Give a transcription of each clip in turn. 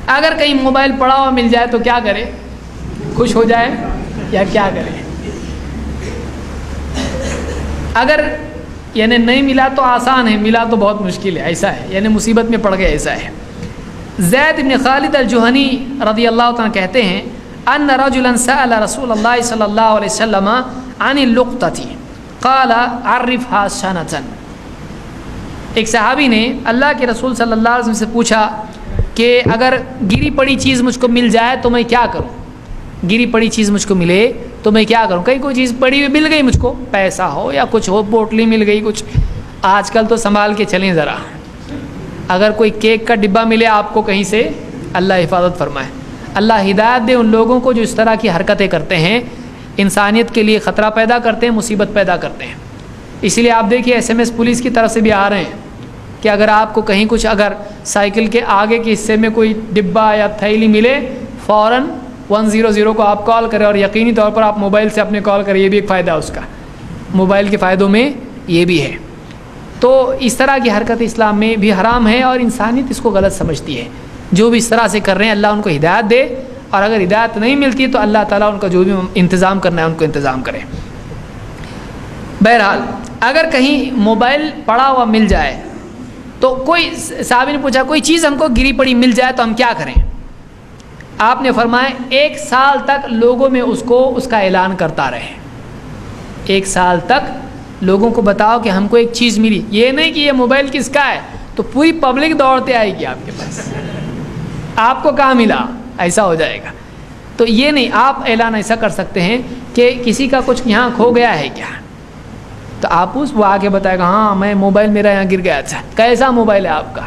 اگر کہیں موبائل پڑا ہوا مل جائے تو کیا کرے؟ خوش ہو جائے یا کیا کرے؟ اگر یعنی نہیں ملا تو آسان ہے، ملا تو بہت مشکل ہے، ایسا ہے، یعنی مصیبت میں پڑ گئے، ایسا ہے۔ زید بن خالد الجہنی رضی اللہ تعالیٰ کہتے ہیں ان رجلا سأل رسول اللہ صلی اللہ علیہ وسلم عن اللقطة قال عرفها سنة۔ ایک صحابی نے اللہ کے رسول صلی اللہ علیہ وسلم سے پوچھا کہ اگر گری پڑی چیز مجھ کو مل جائے تو میں کیا کروں؟ گری پڑی چیز مجھ کو ملے تو میں کیا کروں؟ کہیں کوئی چیز پڑی ہوئی مل گئی مجھ کو، پیسہ ہو یا کچھ ہو، پوٹلی مل گئی کچھ، آج کل تو سنبھال کے چلیں ذرا، اگر کوئی کیک کا ڈبہ ملے آپ کو کہیں سے، اللہ حفاظت فرمائے، اللہ ہدایت دے ان لوگوں کو جو اس طرح کی حرکتیں کرتے ہیں، انسانیت کے لیے خطرہ پیدا کرتے ہیں، مصیبت پیدا کرتے ہیں۔ اسی لیے آپ دیکھیے SMS پولیس کی طرف سے بھی آ رہے ہیں کہ اگر آپ کو کہیں کچھ، اگر سائیکل کے آگے کے حصے میں کوئی ڈبہ یا تھیلی ملے، فوراً 100 کو آپ کال کریں، اور یقینی طور پر آپ موبائل سے اپنے کال کریں، یہ بھی ایک فائدہ ہے اس کا، موبائل کے فائدوں میں یہ بھی ہے۔ تو اس طرح کی حرکت اسلام میں بھی حرام ہے، اور انسانیت اس کو غلط سمجھتی ہے۔ جو بھی اس طرح سے کر رہے ہیں اللہ ان کو ہدایت دے، اور اگر ہدایت نہیں ملتی ہے تو اللہ تعالیٰ ان کا جو بھی انتظام کرنا ہے ان کو انتظام کرے۔ بہرحال اگر کہیں موبائل پڑا ہوا مل جائے تو کوئی صحابی نے پوچھا کوئی چیز ہم کو گری پڑی مل جائے تو ہم کیا کریں؟ آپ نے فرمایا 1 سال تک لوگوں میں اس کا اعلان کرتا رہے۔ 1 سال تک لوگوں کو بتاؤ کہ ہم کو ایک چیز ملی، یہ نہیں کہ یہ موبائل کس کا ہے تو پوری پبلک دوڑتے آئے گی آپ کے پاس، آپ کو کہاں ملا، ایسا ہو جائے گا۔ تو یہ نہیں، آپ اعلان ایسا کر سکتے ہیں کہ کسی کا کچھ یہاں کھو گیا ہے کیا، تو آپ وہ آگے بتائے گا ہاں میں موبائل میرا یہاں گر گیا، اچھا کیسا موبائل ہے آپ کا،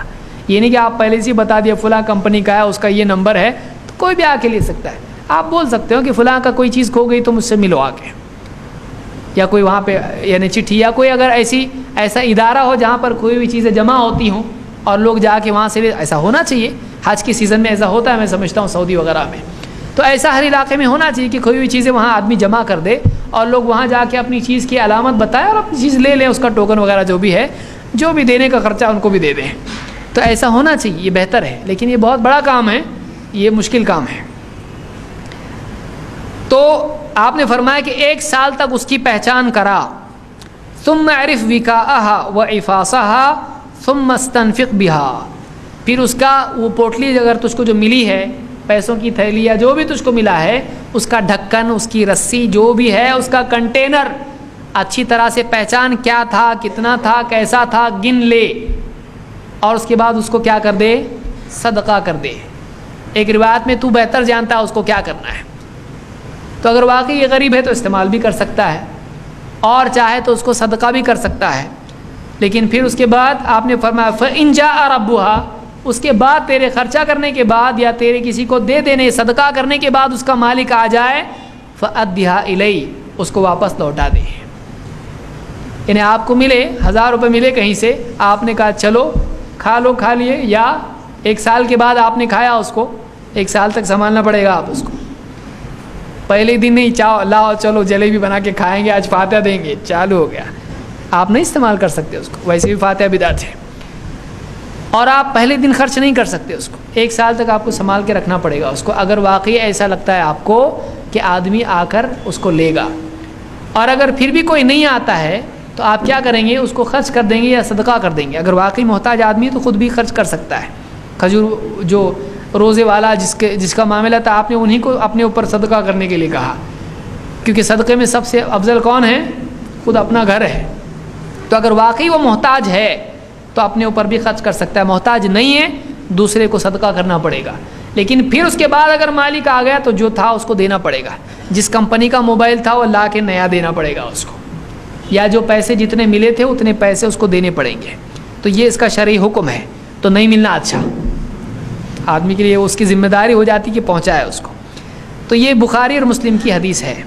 یہ نہیں کہ آپ پہلے سے بتا دیا فلاں کمپنی کا ہے، اس کا یہ نمبر ہے، تو کوئی بھی آ کے لے سکتا ہے۔ آپ بول سکتے ہو کہ فلاں کا کوئی چیز کھو گئی تو مجھ سے ملو آ کے، یا کوئی وہاں پہ یعنی چٹھی، یا کوئی اگر ایسا ادارہ ہو جہاں پر کوئی بھی چیزیں جمع ہوتی ہوں اور لوگ جا کے وہاں سے، ایسا ہونا چاہیے۔ حج کے سیزن میں ایسا ہوتا ہے، میں سمجھتا ہوں سعودی وغیرہ میں، تو ایسا ہر علاقے میں ہونا چاہیے کہ کوئی بھی چیزیں وہاں آدمی جمع کر دے اور لوگ وہاں جا کے اپنی چیز کی علامت بتائیں اور اپنی چیز لے لیں، اس کا ٹوکن وغیرہ جو بھی ہے، جو بھی دینے کا خرچہ ان کو بھی دے دیں۔ تو ایسا ہونا چاہیے، یہ بہتر ہے، لیکن یہ بہت بڑا کام ہے، یہ مشکل کام ہے۔ تو آپ نے فرمایا کہ 1 سال تک اس کی پہچان کرا، ثم اعرف وکاءها وعفاصها ثم استنفق بها، پھر اس کا وہ پوٹلی اگر تجھ کو جو ملی ہے، پیسوں کی تھیلی یا جو بھی تجھ کو ملا ہے، اس کا ڈھکن، اس کی رسی جو بھی ہے، اس کا کنٹینر اچھی طرح سے پہچان، کیا تھا، کتنا تھا، کیسا تھا، گن لے، اور اس کے بعد اس کو کیا کر دے، صدقہ کر دے۔ ایک روایت میں تو بہتر جانتا ہے اس کو کیا کرنا ہے، تو اگر واقعی یہ غریب ہے تو استعمال بھی کر سکتا ہے، اور چاہے تو اس کو صدقہ بھی کر سکتا ہے۔ لیکن پھر اس کے بعد آپ نے فرمایا فَإِن جَاءَ رَبُّهَا، اس کے بعد تیرے خرچہ کرنے کے بعد یا تیرے کسی کو دے دینے، صدقہ کرنے کے بعد اس کا مالک آ جائے، فَأَدِّهَا إِلَيْهِ، اس کو واپس لوٹا دے۔ یعنی آپ کو ملے 1000 روپے ملے کہیں سے، آپ نے کہا چلو کھا لو، کھا لیے، یا 1 سال کے بعد آپ نے کھایا اس کو، 1 سال تک سنبھالنا پڑے گا آپ اس کو، پہلے دن نہیں چاہو لاؤ چلو جلیبی بنا کے کھائیں گے، آج فاتحہ دیں گے، چالو ہو گیا، آپ نہیں استعمال کر سکتے اس کو، ویسے بھی فاتحہ بدعت ہے، اور آپ پہلے دن خرچ نہیں کر سکتے اس کو، 1 سال تک آپ کو سنبھال کے رکھنا پڑے گا اس کو، اگر واقعی ایسا لگتا ہے آپ کو کہ آدمی آ کر اس کو لے گا۔ اور اگر پھر بھی کوئی نہیں آتا ہے تو آپ کیا کریں گے، اس کو خرچ کر دیں گے یا صدقہ کر دیں گے۔ اگر واقعی محتاج آدمی ہے تو خود بھی خرچ کر سکتا ہے، کھجور جو روزے والا جس کا معاملہ تھا، آپ نے انہی کو اپنے اوپر صدقہ کرنے کے لیے کہا، کیونکہ صدقے میں سب سے افضل کون ہے، خود اپنا گھر ہے۔ تو اگر واقعی وہ محتاج ہے تو اپنے اوپر بھی خرچ کر سکتا ہے، محتاج نہیں ہے دوسرے کو صدقہ کرنا پڑے گا۔ لیکن پھر اس کے بعد اگر مالک آ گیا تو جو تھا اس کو دینا پڑے گا، جس کمپنی کا موبائل تھا وہ لا کے نیا دینا پڑے گا اس کو، یا جو پیسے جتنے ملے تھے اتنے پیسے اس کو دینے پڑیں گے۔ تو یہ اس کا شرعی حکم ہے، تو نہیں ملنا اچھا، آدمی کے لیے اس کی ذمہ داری ہو جاتی کہ پہنچائے اس کو۔ تو یہ بخاری اور مسلم کی حدیث ہے۔